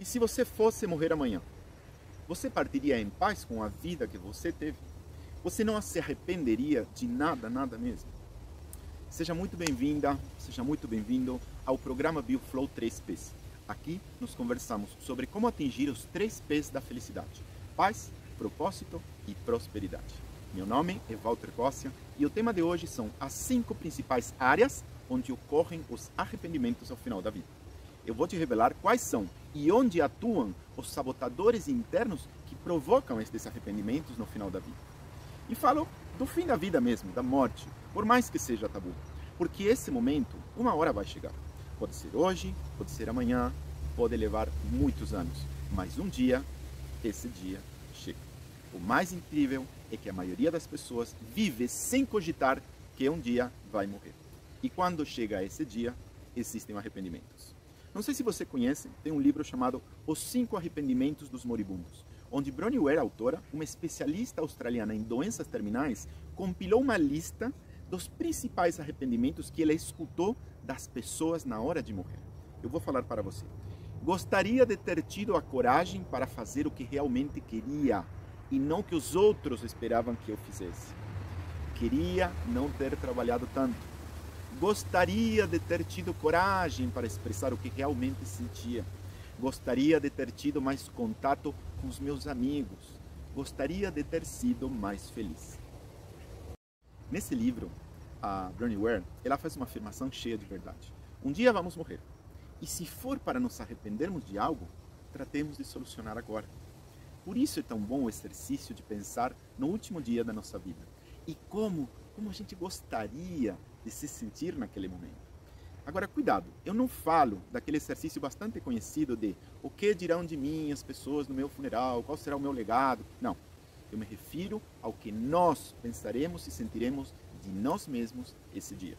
E se você fosse morrer amanhã, você partiria em paz com a vida que você teve? Você não se arrependeria de nada, nada mesmo? Seja muito bem-vinda, seja muito bem-vindo ao programa BioFlow 3Ps. Aqui nós conversamos sobre como atingir os 3 Ps da felicidade: paz, propósito e prosperidade. Meu nome é Walter Cossia e o tema de hoje são as 5 principais áreas onde ocorrem os arrependimentos ao final da vida. Eu vou te revelar quais são e onde atuam os sabotadores internos que provocam estes arrependimentos no final da vida. E falo do fim da vida mesmo, da morte, por mais que seja tabu. Porque esse momento, uma hora vai chegar. Pode ser hoje, pode ser amanhã, pode levar muitos anos. Mas um dia, esse dia chega. O mais incrível é que a maioria das pessoas vive sem cogitar que um dia vai morrer. E quando chega esse dia, existem arrependimentos. Não sei se você conhece, tem um livro chamado Os 5 Arrependimentos dos Moribundos, onde Bronnie Ware, autora, uma especialista australiana em doenças terminais, compilou uma lista dos principais arrependimentos que ela escutou das pessoas na hora de morrer. Eu vou falar para você. Gostaria de ter tido a coragem para fazer o que realmente queria e não o que os outros esperavam que eu fizesse. Queria não ter trabalhado tanto. Gostaria de ter tido coragem para expressar o que realmente sentia. Gostaria de ter tido mais contato com os meus amigos. Gostaria de ter sido mais feliz. Nesse livro, a Bronnie Ware, ela faz uma afirmação cheia de verdade. Um dia vamos morrer. E se for para nos arrependermos de algo, tratemos de solucionar agora. Por isso é tão bom o exercício de pensar no último dia da nossa vida. E como a gente gostaria de se sentir naquele momento. Agora, cuidado, eu não falo daquele exercício bastante conhecido de o que dirão de mim as pessoas no meu funeral, qual será o meu legado. Não, eu me refiro ao que nós pensaremos e sentiremos de nós mesmos esse dia.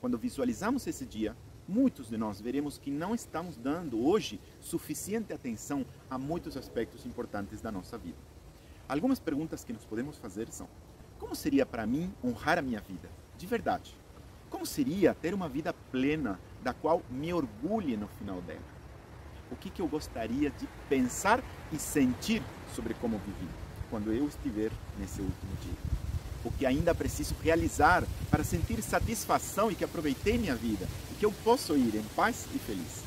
Quando visualizamos esse dia, muitos de nós veremos que não estamos dando hoje suficiente atenção a muitos aspectos importantes da nossa vida. Algumas perguntas que nós podemos fazer são: como seria para mim honrar a minha vida, de verdade? Como seria ter uma vida plena, da qual me orgulhe no final dela? O que eu gostaria de pensar e sentir sobre como vivi, quando eu estiver nesse último dia? O que ainda preciso realizar para sentir satisfação e que aproveitei minha vida e que eu posso ir em paz e feliz?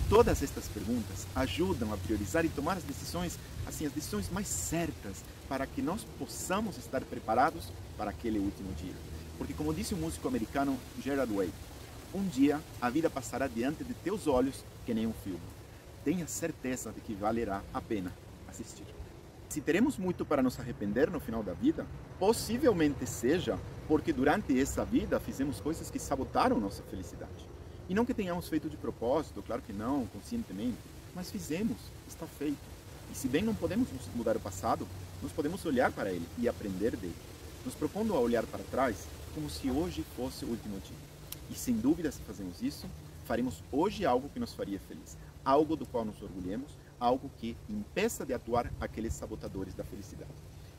Todas estas perguntas ajudam a priorizar e tomar as decisões mais certas para que nós possamos estar preparados para aquele último dia. Porque, como disse o músico americano Gerard Way, um dia a vida passará diante de teus olhos que nem um filme. Tenha certeza de que valerá a pena assistir. Se teremos muito para nos arrepender no final da vida, possivelmente seja porque durante essa vida fizemos coisas que sabotaram nossa felicidade. E não que tenhamos feito de propósito, claro que não, conscientemente, mas fizemos, está feito. E se bem não podemos mudar o passado, nós podemos olhar para ele e aprender dele, nos propondo a olhar para trás como se hoje fosse o último dia. E sem dúvida, se fazemos isso, faremos hoje algo que nos faria feliz, algo do qual nos orgulhemos, algo que impeça de atuar aqueles sabotadores da felicidade.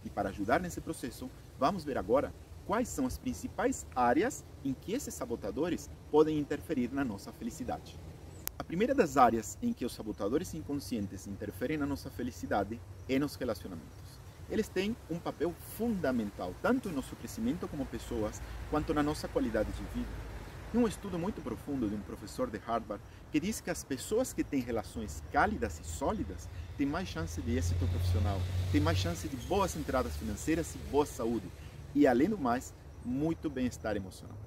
E para ajudar nesse processo, vamos ver agora quais são as principais áreas em que esses sabotadores podem interferir na nossa felicidade. A primeira das áreas em que os sabotadores inconscientes interferem na nossa felicidade é nos relacionamentos. Eles têm um papel fundamental, tanto no nosso crescimento como pessoas, quanto na nossa qualidade de vida. Tem um estudo muito profundo de um professor de Harvard que diz que as pessoas que têm relações cálidas e sólidas têm mais chance de êxito profissional, têm mais chance de boas entradas financeiras e boa saúde, e além do mais, muito bem-estar emocional.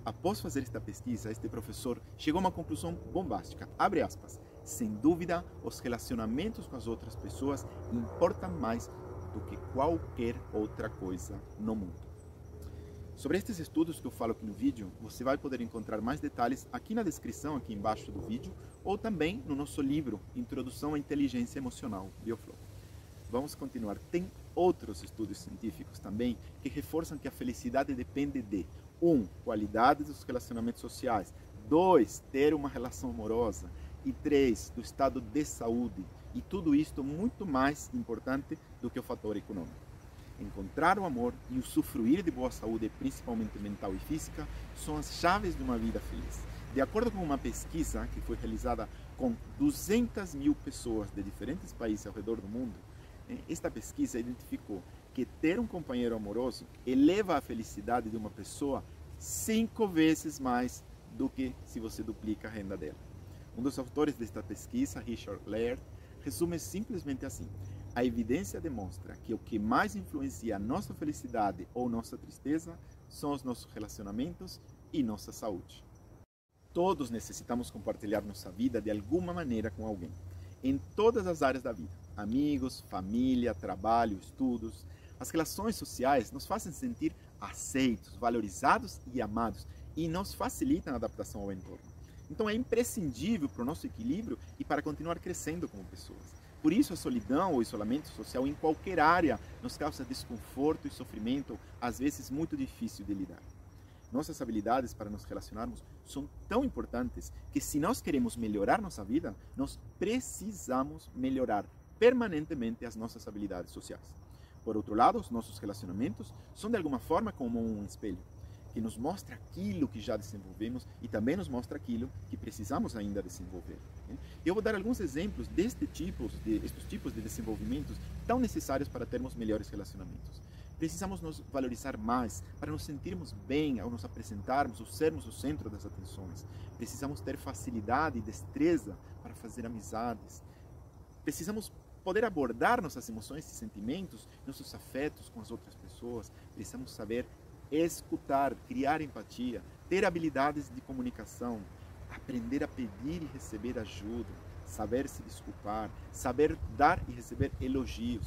Após fazer esta pesquisa, este professor chegou a uma conclusão bombástica, abre aspas: sem dúvida, os relacionamentos com as outras pessoas importam mais do que qualquer outra coisa no mundo. Sobre estes estudos que eu falo aqui no vídeo, você vai poder encontrar mais detalhes aqui na descrição, aqui embaixo do vídeo, ou também no nosso livro, Introdução à Inteligência Emocional, BioFlow. Vamos continuar. Tem outros estudos científicos também que reforçam que a felicidade depende de 1. Qualidade dos relacionamentos sociais, 2. Ter uma relação amorosa e 3. Do estado de saúde. E tudo isto muito mais importante do que o fator econômico. Encontrar o amor e usufruir de boa saúde, principalmente mental e física, são as chaves de uma vida feliz. De acordo com uma pesquisa que foi realizada com com 200 mil pessoas de diferentes países ao redor do mundo, esta pesquisa identificou que ter um companheiro amoroso eleva a felicidade de uma pessoa 5 vezes mais do que se você duplica a renda dela. Um dos autores desta pesquisa, Richard Laird, resume simplesmente assim: a evidência demonstra que o que mais influencia a nossa felicidade ou nossa tristeza são os nossos relacionamentos e nossa saúde. Todos necessitamos compartilhar nossa vida de alguma maneira com alguém, em todas as áreas da vida: amigos, família, trabalho, estudos. As relações sociais nos fazem sentir aceitos, valorizados e amados, e nos facilitam a adaptação ao entorno. Então é imprescindível para o nosso equilíbrio e para continuar crescendo como pessoas. Por isso a solidão ou isolamento social em qualquer área nos causa desconforto e sofrimento, às vezes muito difícil de lidar. Nossas habilidades para nos relacionarmos são tão importantes que, se nós queremos melhorar nossa vida, nós precisamos melhorar permanentemente as nossas habilidades sociais. Por outro lado, os nossos relacionamentos são de alguma forma como um espelho, que nos mostra aquilo que já desenvolvemos e também nos mostra aquilo que precisamos ainda desenvolver. Eu vou dar alguns exemplos destes tipos de desenvolvimentos tão necessários para termos melhores relacionamentos. Precisamos nos valorizar mais para nos sentirmos bem ao nos apresentarmos ou sermos o centro das atenções. Precisamos ter facilidade e destreza para fazer amizades. Precisamos poder abordar nossas emoções e sentimentos, nossos afetos com as outras pessoas. Precisamos saber escutar, criar empatia, ter habilidades de comunicação, aprender a pedir e receber ajuda, saber se desculpar, saber dar e receber elogios,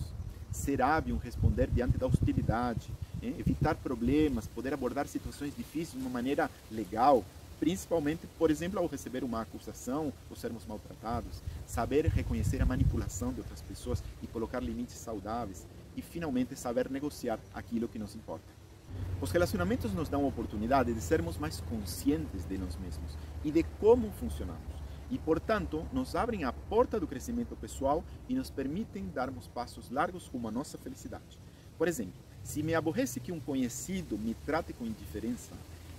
ser hábil em responder diante da hostilidade, evitar problemas, poder abordar situações difíceis de uma maneira legal, principalmente, por exemplo, ao receber uma acusação ou sermos maltratados, saber reconhecer a manipulação de outras pessoas e colocar limites saudáveis, e finalmente saber negociar aquilo que nos importa. Os relacionamentos nos dão a oportunidade de sermos mais conscientes de nós mesmos e de como funcionamos, e, portanto, nos abrem a porta do crescimento pessoal e nos permitem darmos passos largos rumo à nossa felicidade. Por exemplo, se me aborrece que um conhecido me trate com indiferença,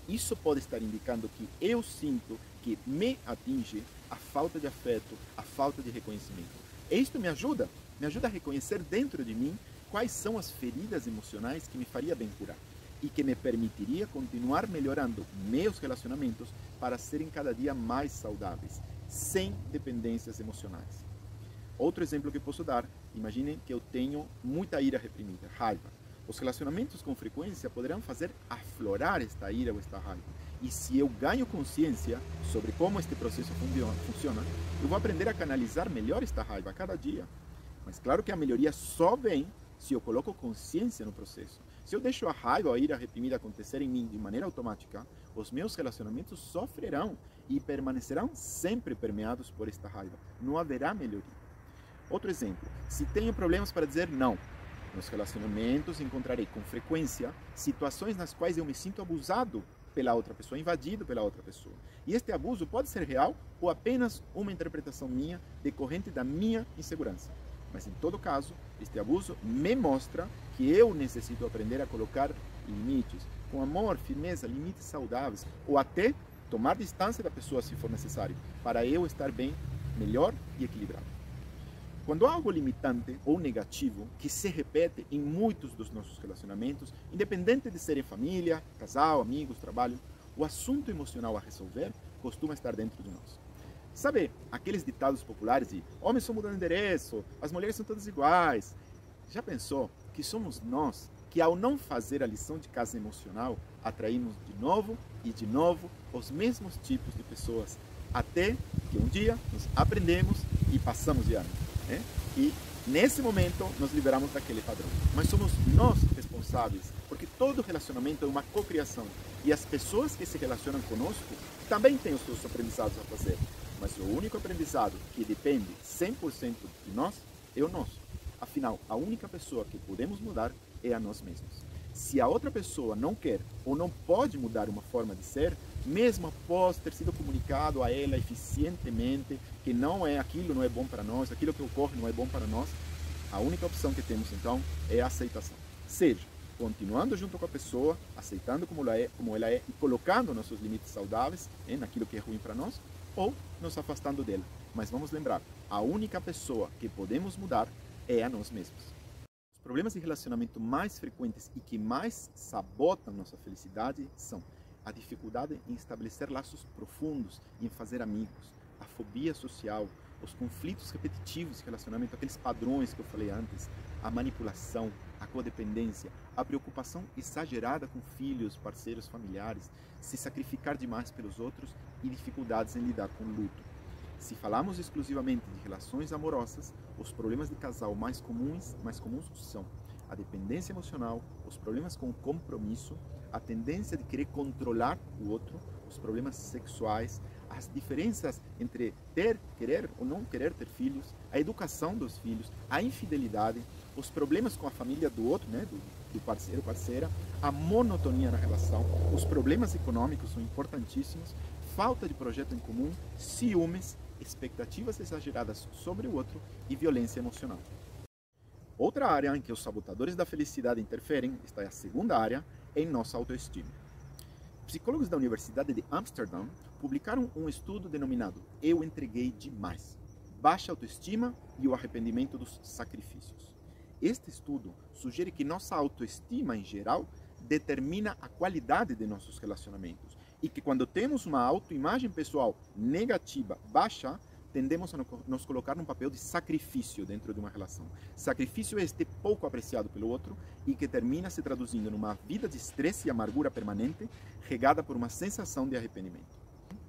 isso pode estar indicando que eu sinto que me atinge a falta de afeto, a falta de reconhecimento. E isto me ajuda a reconhecer dentro de mim quais são as feridas emocionais que me faria bem curar e que me permitiria continuar melhorando meus relacionamentos para serem cada dia mais saudáveis, sem dependências emocionais. Outro exemplo que posso dar: imaginem que eu tenho muita ira reprimida, raiva. Os relacionamentos com frequência poderão fazer aflorar esta ira ou esta raiva. E se eu ganho consciência sobre como este processo funciona, eu vou aprender a canalizar melhor esta raiva a cada dia. Mas claro que a melhoria só vem se eu coloco consciência no processo. Se eu deixo a raiva ou a ira reprimida acontecer em mim de maneira automática, os meus relacionamentos sofrerão e permanecerão sempre permeados por esta raiva. Não haverá melhoria. Outro exemplo: se tenho problemas para dizer não, nos relacionamentos encontrarei com frequência situações nas quais eu me sinto abusado pela outra pessoa, invadido pela outra pessoa. E este abuso pode ser real ou apenas uma interpretação minha decorrente da minha insegurança. Mas em todo caso, este abuso me mostra que eu necessito aprender a colocar limites, com amor, firmeza, limites saudáveis, ou até tomar distância da pessoa se for necessário, para eu estar bem, melhor e equilibrado. Quando há algo limitante ou negativo que se repete em muitos dos nossos relacionamentos, independente de serem família, casal, amigos, trabalho, o assunto emocional a resolver costuma estar dentro de nós. Sabe aqueles ditados populares de homens só mudam de endereço, as mulheres são todas iguais? Já pensou que somos nós que, ao não fazer a lição de casa emocional, atraímos de novo e de novo os mesmos tipos de pessoas, até que um dia nos aprendemos e passamos de ano? E nesse momento nos liberamos daquele padrão. Mas somos nós responsáveis, porque todo relacionamento é uma cocriação e as pessoas que se relacionam conosco também têm os seus aprendizados a fazer. Mas o único aprendizado que depende 100% de nós é o nosso. Afinal, a única pessoa que podemos mudar é a nós mesmos. Se a outra pessoa não quer ou não pode mudar uma forma de ser, mesmo após ter sido comunicado a ela eficientemente que aquilo não é bom para nós, aquilo que ocorre não é bom para nós, a única opção que temos então é a aceitação. Seja continuando junto com a pessoa, aceitando como ela é e colocando nossos limites saudáveis naquilo que é ruim para nós, ou nos afastando dela. Mas vamos lembrar, a única pessoa que podemos mudar é a nós mesmos. Os problemas de relacionamento mais frequentes e que mais sabotam nossa felicidade são a dificuldade em estabelecer laços profundos e em fazer amigos, a fobia social, os conflitos repetitivos de relacionamento, aqueles padrões que eu falei antes, a manipulação, a codependência, a preocupação exagerada com filhos, parceiros, familiares, se sacrificar demais pelos outros e dificuldades em lidar com o luto. Se falamos exclusivamente de relações amorosas, os problemas de casal mais comuns são a dependência emocional, os problemas com o compromisso, a tendência de querer controlar o outro, os problemas sexuais, as diferenças entre querer ou não querer ter filhos, a educação dos filhos, a infidelidade, os problemas com a família do outro, do parceiro, parceira, a monotonia na relação, os problemas econômicos são importantíssimos, falta de projeto em comum, ciúmes, expectativas exageradas sobre o outro e violência emocional. Outra área em que os sabotadores da felicidade interferem, esta é a segunda área, é em nossa autoestima. Psicólogos da Universidade de Amsterdã publicaram um estudo denominado Eu Entreguei Demais, Baixa Autoestima e o Arrependimento dos Sacrifícios. Este estudo sugere que nossa autoestima, em geral, determina a qualidade de nossos relacionamentos e que quando temos uma autoimagem pessoal negativa, baixa, tendemos a nos colocar num papel de sacrifício dentro de uma relação. Sacrifício é este pouco apreciado pelo outro e que termina se traduzindo numa vida de estresse e amargura permanente, regada por uma sensação de arrependimento.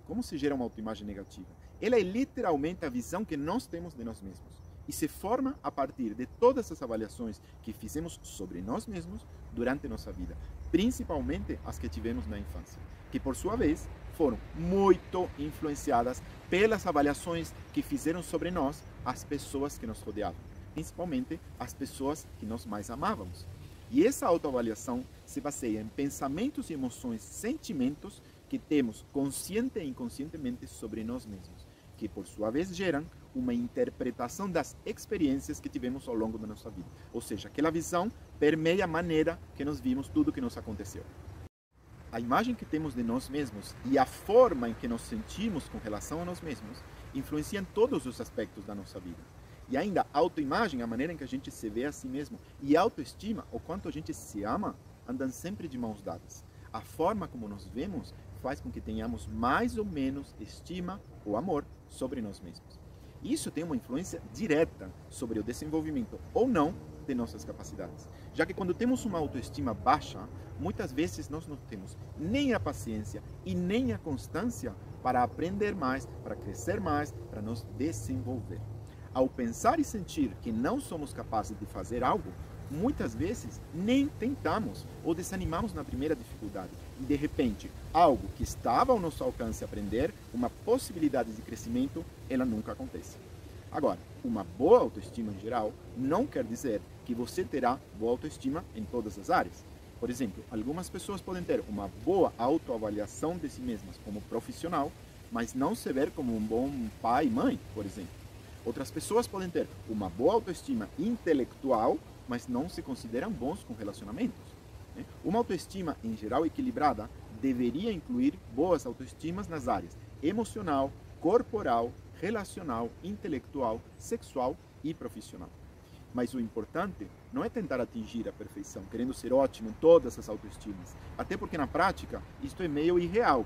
Como se gera uma autoimagem negativa? Ela é literalmente a visão que nós temos de nós mesmos e se forma a partir de todas as avaliações que fizemos sobre nós mesmos durante nossa vida, principalmente as que tivemos na infância, que por sua vez foram muito influenciadas pelas avaliações que fizeram sobre nós as pessoas que nos rodeavam, principalmente as pessoas que nós mais amávamos. E essa autoavaliação se baseia em pensamentos e emoções, sentimentos que temos consciente e inconscientemente sobre nós mesmos, que por sua vez geram uma interpretação das experiências que tivemos ao longo da nossa vida. Ou seja, aquela visão permeia a maneira que nós vimos tudo o que nos aconteceu. A imagem que temos de nós mesmos e a forma em que nos sentimos com relação a nós mesmos influenciam todos os aspectos da nossa vida. E ainda, a autoimagem, a maneira em que a gente se vê a si mesmo, e a autoestima, o quanto a gente se ama, andam sempre de mãos dadas. A forma como nos vemos faz com que tenhamos mais ou menos estima ou amor sobre nós mesmos. Isso tem uma influência direta sobre o desenvolvimento ou não de nossas capacidades, já que quando temos uma autoestima baixa, muitas vezes nós não temos nem a paciência e nem a constância para aprender mais, para crescer mais, para nos desenvolver. Ao pensar e sentir que não somos capazes de fazer algo, muitas vezes nem tentamos ou desanimamos na primeira dificuldade e de repente algo que estava ao nosso alcance aprender, uma possibilidade de crescimento, ela nunca acontece. Agora, uma boa autoestima em geral não quer dizer que você terá boa autoestima em todas as áreas. Por exemplo, algumas pessoas podem ter uma boa autoavaliação de si mesmas como profissional, mas não se ver como um bom pai e mãe, por exemplo. Outras pessoas podem ter uma boa autoestima intelectual, mas não se consideram bons com relacionamentos. Uma autoestima, em geral, equilibrada deveria incluir boas autoestimas nas áreas emocional, corporal, relacional, intelectual, sexual e profissional. Mas o importante não é tentar atingir a perfeição, querendo ser ótimo em todas as autoestimas, até porque na prática isto é meio irreal,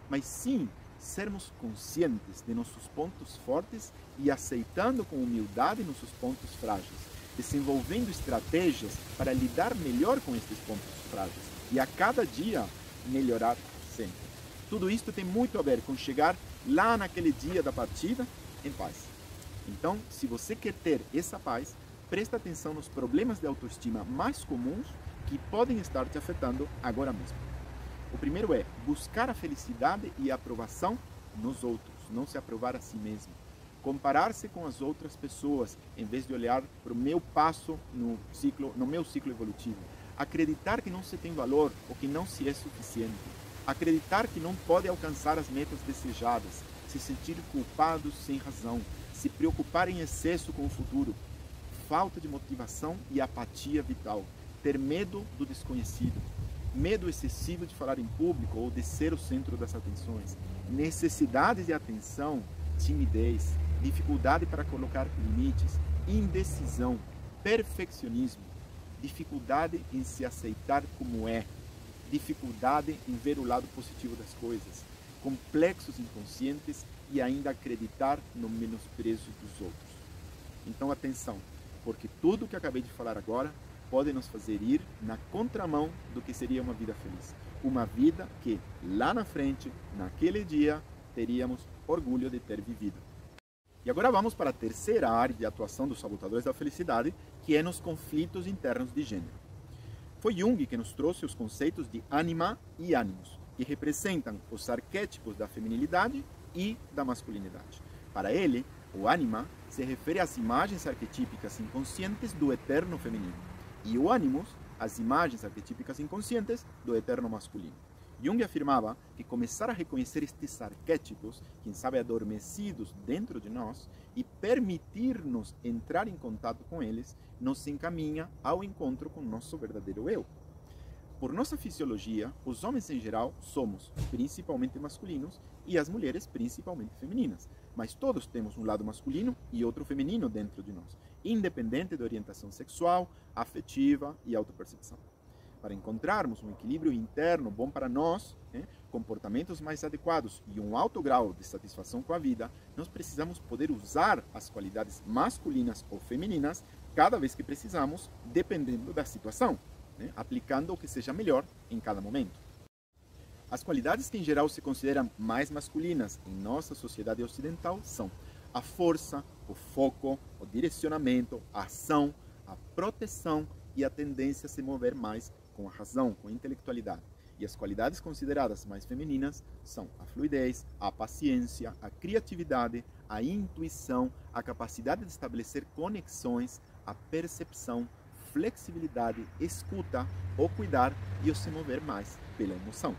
mas sim sermos conscientes de nossos pontos fortes e aceitando com humildade nossos pontos frágeis, desenvolvendo estratégias para lidar melhor com esses pontos frágeis e a cada dia melhorar sempre. Tudo isto tem muito a ver com chegar lá naquele dia da partida em paz. Então, se você quer ter essa paz, presta atenção nos problemas de autoestima mais comuns que podem estar te afetando agora mesmo. O primeiro é buscar a felicidade e a aprovação nos outros, não se aprovar a si mesmo. Comparar-se com as outras pessoas, em vez de olhar para o meu passo no meu ciclo evolutivo. Acreditar que não se tem valor ou que não se é suficiente. Acreditar que não pode alcançar as metas desejadas. Se sentir culpado sem razão. Se preocupar em excesso com o futuro. Falta de motivação e apatia vital. Ter medo do desconhecido. Medo excessivo de falar em público ou de ser o centro das atenções. Necessidade de atenção, timidez, dificuldade para colocar limites, indecisão, perfeccionismo, dificuldade em se aceitar como é, dificuldade em ver o lado positivo das coisas, complexos inconscientes e ainda acreditar no menosprezo dos outros. Então atenção, porque tudo o que acabei de falar agora pode nos fazer ir na contramão do que seria uma vida feliz. Uma vida que lá na frente, naquele dia, teríamos orgulho de ter vivido. E agora vamos para a terceira área de atuação dos sabotadores da felicidade, que é nos conflitos internos de gênero. Foi Jung que nos trouxe os conceitos de ânima e ânimos, que representam os arquétipos da feminilidade e da masculinidade. Para ele, o ânima se refere às imagens arquetípicas inconscientes do eterno feminino e o ânimos às imagens arquetípicas inconscientes do eterno masculino. Jung afirmava que começar a reconhecer estes arquétipos, quem sabe adormecidos dentro de nós, e permitir-nos entrar em contato com eles, nos encaminha ao encontro com nosso verdadeiro eu. Por nossa fisiologia, os homens em geral somos principalmente masculinos e as mulheres principalmente femininas, mas todos temos um lado masculino e outro feminino dentro de nós, independente da orientação sexual, afetiva e autopercepção. Para encontrarmos um equilíbrio interno bom para nós, comportamentos mais adequados e um alto grau de satisfação com a vida, nós precisamos poder usar as qualidades masculinas ou femininas cada vez que precisamos, dependendo da situação, aplicando o que seja melhor em cada momento. As qualidades que em geral se consideram mais masculinas em nossa sociedade ocidental são a força, o foco, o direcionamento, a ação, a proteção e a tendência a se mover mais com a razão, com a intelectualidade. E as qualidades consideradas mais femininas são a fluidez, a paciência, a criatividade, a intuição, a capacidade de estabelecer conexões, a percepção, flexibilidade, escuta, o cuidar e o se mover mais pela emoção.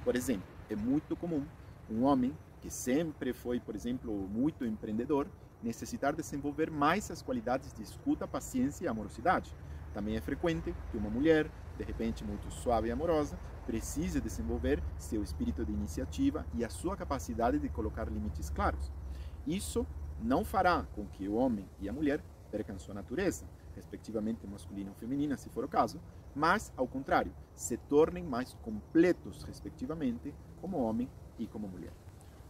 Por exemplo, é muito comum um homem que sempre foi, por exemplo, muito empreendedor, necessitar desenvolver mais as qualidades de escuta, paciência e amorosidade. Também é frequente que uma mulher, de repente muito suave e amorosa, precise desenvolver seu espírito de iniciativa e a sua capacidade de colocar limites claros. Isso não fará com que o homem e a mulher percam sua natureza, respectivamente masculina ou feminina, se for o caso, mas, ao contrário, se tornem mais completos, respectivamente, como homem e como mulher.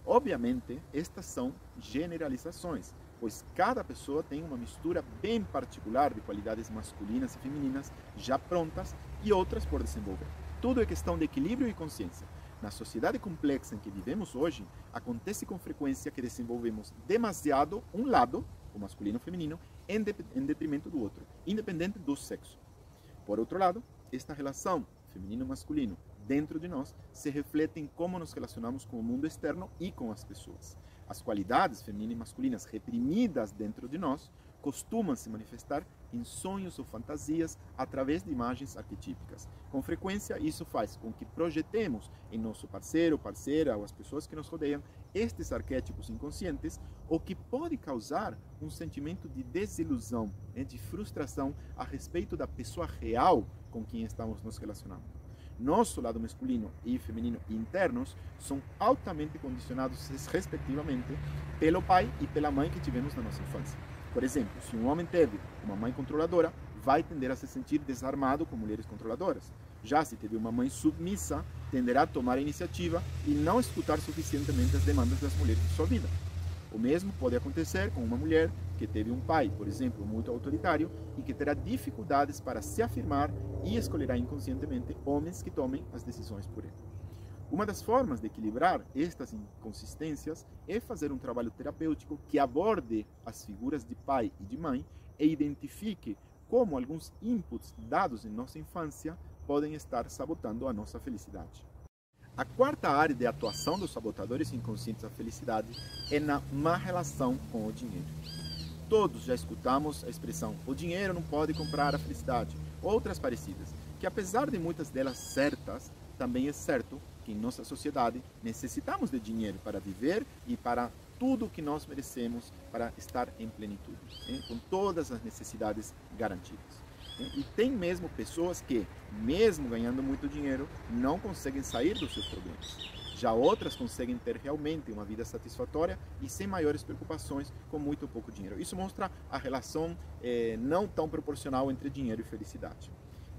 Obviamente, estas são generalizações, pois cada pessoa tem uma mistura bem particular de qualidades masculinas e femininas já prontas e outras por desenvolver. Tudo é questão de equilíbrio e consciência. Na sociedade complexa em que vivemos hoje, acontece com frequência que desenvolvemos demasiado um lado, o masculino ou feminino, em detrimento do outro, independente do sexo. Por outro lado, esta relação feminino-masculino dentro de nós se reflete em como nos relacionamos com o mundo externo e com as pessoas. As qualidades femininas e masculinas reprimidas dentro de nós costumam se manifestar em sonhos ou fantasias através de imagens arquetípicas. Com frequência, isso faz com que projetemos em nosso parceiro, parceira ou as pessoas que nos rodeiam estes arquétipos inconscientes, o que pode causar um sentimento de desilusão, de frustração a respeito da pessoa real com quem estamos nos relacionando. Nosso lado masculino e feminino internos são altamente condicionados, respectivamente, pelo pai e pela mãe que tivemos na nossa infância. Por exemplo, se um homem teve uma mãe controladora, vai tender a se sentir desarmado com mulheres controladoras. Já se teve uma mãe submissa, tenderá a tomar a iniciativa e não escutar suficientemente as demandas das mulheres de sua vida. O mesmo pode acontecer com uma mulher que teve um pai, por exemplo, muito autoritário e que terá dificuldades para se afirmar e escolherá inconscientemente homens que tomem as decisões por ele. Uma das formas de equilibrar estas inconsistências é fazer um trabalho terapêutico que aborde as figuras de pai e de mãe e identifique como alguns inputs dados em nossa infância podem estar sabotando a nossa felicidade. A quarta área de atuação dos sabotadores inconscientes da felicidade é na má relação com o dinheiro. Todos já escutamos a expressão "o dinheiro não pode comprar a felicidade", outras parecidas, que apesar de muitas delas certas, também é certo que em nossa sociedade necessitamos de dinheiro para viver e para tudo o que nós merecemos para estar em plenitude, com todas as necessidades garantidas. E tem mesmo pessoas que, mesmo ganhando muito dinheiro, não conseguem sair dos seus problemas. Já outras conseguem ter realmente uma vida satisfatória e sem maiores preocupações com muito pouco dinheiro. Isso mostra a relação não tão proporcional entre dinheiro e felicidade.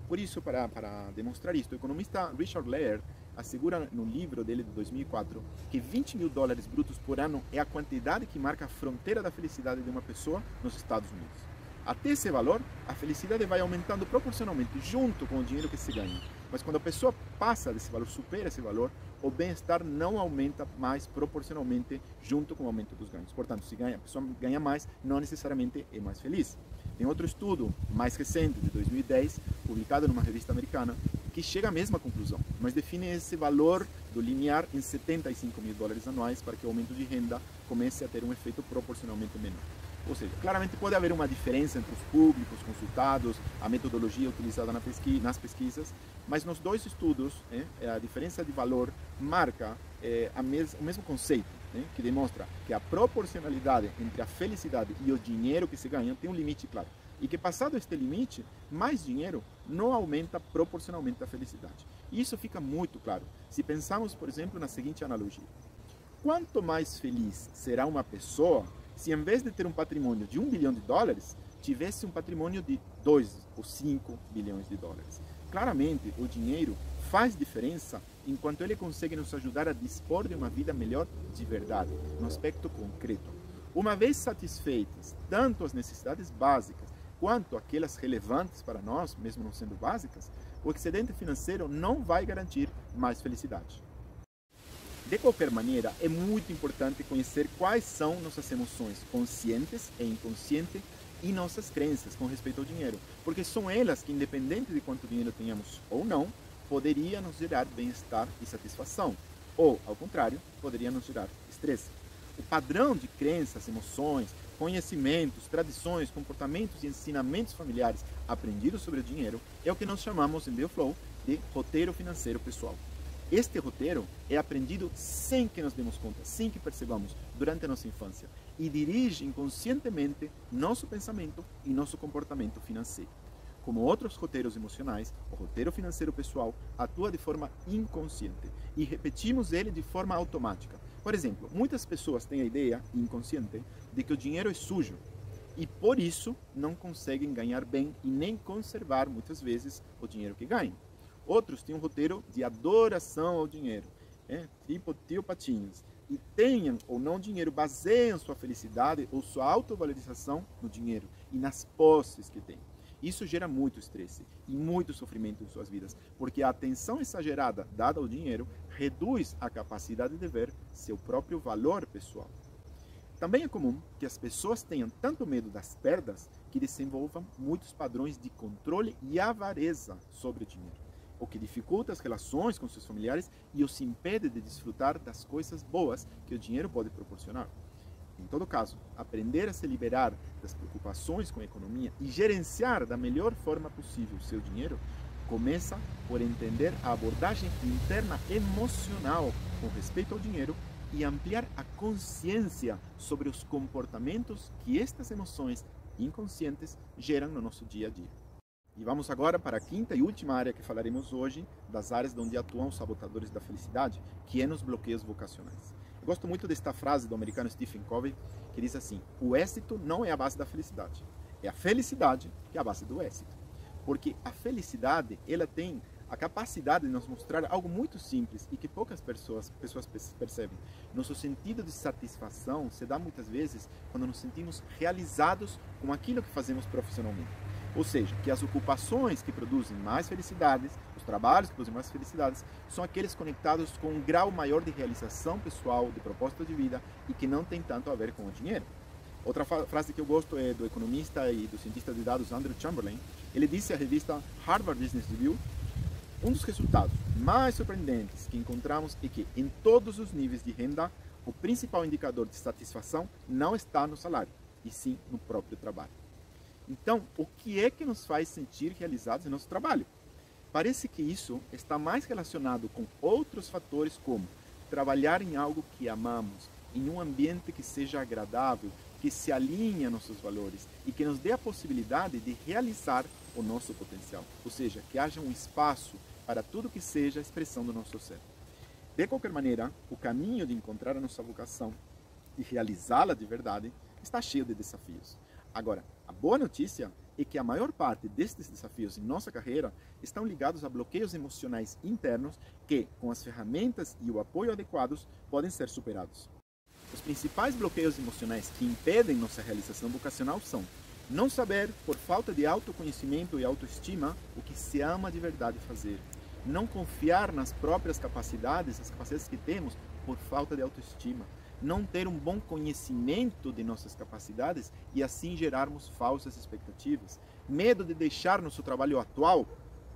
Por isso, para demonstrar isso, o economista Richard Lear assegura no livro dele de 2004 que 20 mil dólares brutos por ano é a quantidade que marca a fronteira da felicidade de uma pessoa nos Estados Unidos. Até esse valor, a felicidade vai aumentando proporcionalmente junto com o dinheiro que se ganha. Mas quando a pessoa passa desse valor, supera esse valor, o bem-estar não aumenta mais proporcionalmente junto com o aumento dos ganhos. Portanto, se a pessoa ganha mais, não necessariamente é mais feliz. Tem outro estudo mais recente, de 2010, publicado numa revista americana, que chega à mesma conclusão, mas define esse valor do limiar em 75 mil dólares anuais para que o aumento de renda comece a ter um efeito proporcionalmente menor. Ou seja, claramente pode haver uma diferença entre os públicos consultados, a metodologia utilizada nas pesquisas, mas nos dois estudos, a diferença de valor marca o mesmo conceito, que demonstra que a proporcionalidade entre a felicidade e o dinheiro que se ganha tem um limite claro. E que passado este limite, mais dinheiro não aumenta proporcionalmente a felicidade. E isso fica muito claro se pensarmos, por exemplo, na seguinte analogia. Quanto mais feliz será uma pessoa se em vez de ter um patrimônio de 1 bilhão de dólares, tivesse um patrimônio de 2 ou 5 bilhões de dólares? Claramente, o dinheiro faz diferença enquanto ele consegue nos ajudar a dispor de uma vida melhor de verdade, no aspecto concreto. Uma vez satisfeitas tanto as necessidades básicas quanto aquelas relevantes para nós, mesmo não sendo básicas, o excedente financeiro não vai garantir mais felicidade. De qualquer maneira, é muito importante conhecer quais são nossas emoções conscientes e inconscientes e nossas crenças com respeito ao dinheiro, porque são elas que, independente de quanto dinheiro tenhamos ou não, poderiam nos gerar bem-estar e satisfação, ou, ao contrário, poderiam nos gerar estresse. O padrão de crenças, emoções, conhecimentos, tradições, comportamentos e ensinamentos familiares aprendidos sobre o dinheiro é o que nós chamamos em BioFlow de roteiro financeiro pessoal. Este roteiro é aprendido sem que nos demos conta, sem que percebamos, durante a nossa infância, e dirige inconscientemente nosso pensamento e nosso comportamento financeiro. Como outros roteiros emocionais, o roteiro financeiro pessoal atua de forma inconsciente e repetimos ele de forma automática. Por exemplo, muitas pessoas têm a ideia inconsciente de que o dinheiro é sujo e por isso não conseguem ganhar bem e nem conservar muitas vezes o dinheiro que ganham. Outros têm um roteiro de adoração ao dinheiro, tipo tio Patinhas. E tenham ou não dinheiro, baseiam sua felicidade ou sua autovalorização no dinheiro e nas posses que têm. Isso gera muito estresse e muito sofrimento em suas vidas, porque a atenção exagerada dada ao dinheiro reduz a capacidade de ver seu próprio valor pessoal. Também é comum que as pessoas tenham tanto medo das perdas que desenvolvam muitos padrões de controle e avareza sobre o dinheiro, o que dificulta as relações com seus familiares e os impede de desfrutar das coisas boas que o dinheiro pode proporcionar. Em todo caso, aprender a se liberar das preocupações com a economia e gerenciar da melhor forma possível o seu dinheiro começa por entender a abordagem interna emocional com respeito ao dinheiro e ampliar a consciência sobre os comportamentos que estas emoções inconscientes geram no nosso dia a dia. E vamos agora para a quinta e última área que falaremos hoje, das áreas onde atuam os sabotadores da felicidade, que é nos bloqueios vocacionais. Eu gosto muito desta frase do americano Stephen Covey, que diz assim: o êxito não é a base da felicidade, é a felicidade que é a base do êxito. Porque a felicidade, ela tem a capacidade de nos mostrar algo muito simples e que poucas pessoas percebem. Nosso sentido de satisfação se dá muitas vezes quando nos sentimos realizados com aquilo que fazemos profissionalmente. Ou seja, que as ocupações que produzem mais felicidades, os trabalhos que produzem mais felicidades, são aqueles conectados com um grau maior de realização pessoal, de propósito de vida e que não tem tanto a ver com o dinheiro. Outra frase que eu gosto é do economista e do cientista de dados Andrew Chamberlain. Ele disse à revista Harvard Business Review: um dos resultados mais surpreendentes que encontramos é que, em todos os níveis de renda, o principal indicador de satisfação não está no salário, e sim no próprio trabalho. Então, o que é que nos faz sentir realizados em nosso trabalho? Parece que isso está mais relacionado com outros fatores como trabalhar em algo que amamos, em um ambiente que seja agradável, que se alinhe a nossos valores e que nos dê a possibilidade de realizar o nosso potencial. Ou seja, que haja um espaço para tudo que seja a expressão do nosso ser. De qualquer maneira, o caminho de encontrar a nossa vocação e realizá-la de verdade está cheio de desafios. Agora, a boa notícia é que a maior parte destes desafios em nossa carreira estão ligados a bloqueios emocionais internos que, com as ferramentas e o apoio adequados, podem ser superados. Os principais bloqueios emocionais que impedem nossa realização vocacional são não saber, por falta de autoconhecimento e autoestima, o que se ama de verdade fazer. Não confiar nas próprias capacidades, as capacidades que temos, por falta de autoestima. Não ter um bom conhecimento de nossas capacidades e assim gerarmos falsas expectativas. Medo de deixar nosso trabalho atual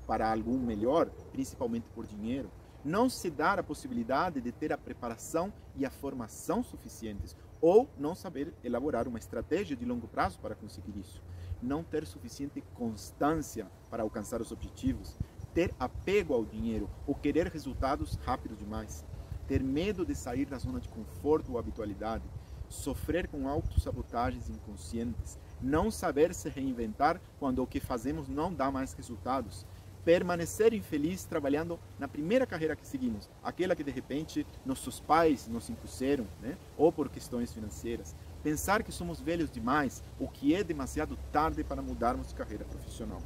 para algo melhor, principalmente por dinheiro. Não se dar a possibilidade de ter a preparação e a formação suficientes, ou não saber elaborar uma estratégia de longo prazo para conseguir isso. Não ter suficiente constância para alcançar os objetivos. Ter apego ao dinheiro ou querer resultados rápidos demais. Ter medo de sair da zona de conforto ou habitualidade. Sofrer com autossabotagens inconscientes. Não saber se reinventar quando o que fazemos não dá mais resultados. Permanecer infeliz trabalhando na primeira carreira que seguimos, aquela que de repente nossos pais nos impuseram, né? Ou por questões financeiras. Pensar que somos velhos demais ou que é demasiado tarde para mudarmos de carreira profissional.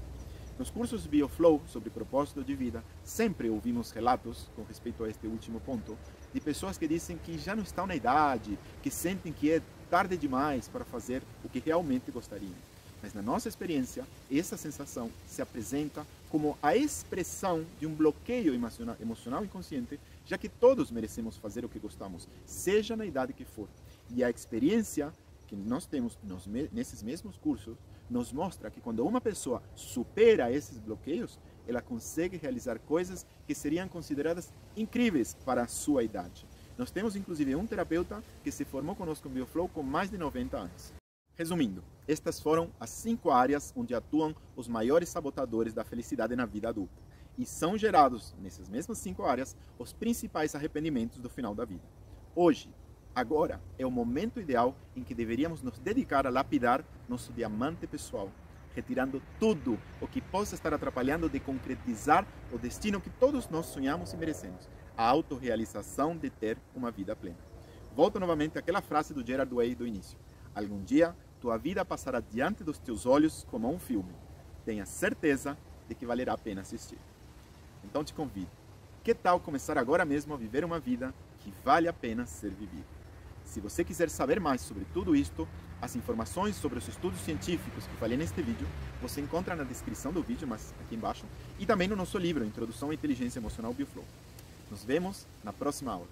Nos cursos BioFlow sobre propósito de vida, sempre ouvimos relatos, com respeito a este último ponto, de pessoas que dizem que já não estão na idade, que sentem que é tarde demais para fazer o que realmente gostariam. Mas na nossa experiência, essa sensação se apresenta como a expressão de um bloqueio emocional inconsciente, já que todos merecemos fazer o que gostamos, seja na idade que for. E a experiência que nós temos nesses mesmos cursos nos mostra que quando uma pessoa supera esses bloqueios, ela consegue realizar coisas que seriam consideradas incríveis para a sua idade. Nós temos inclusive um terapeuta que se formou conosco em BioFlow com mais de 90 anos. Resumindo, estas foram as 5 áreas onde atuam os maiores sabotadores da felicidade na vida adulta. E são gerados, nessas mesmas 5 áreas, os principais arrependimentos do final da vida. Hoje, agora, é o momento ideal em que deveríamos nos dedicar a lapidar nosso diamante pessoal, retirando tudo o que possa estar atrapalhando de concretizar o destino que todos nós sonhamos e merecemos, a autorrealização de ter uma vida plena. Volto novamente àquela frase do Gerard Way do início. Algum dia, tua vida passará diante dos teus olhos como um filme. Tenha certeza de que valerá a pena assistir. Então te convido. Que tal começar agora mesmo a viver uma vida que vale a pena ser vivida? Se você quiser saber mais sobre tudo isto, as informações sobre os estudos científicos que falei neste vídeo, você encontra na descrição do vídeo, mas aqui embaixo, e também no nosso livro, Introdução à Inteligência Emocional BioFlow. Nos vemos na próxima aula.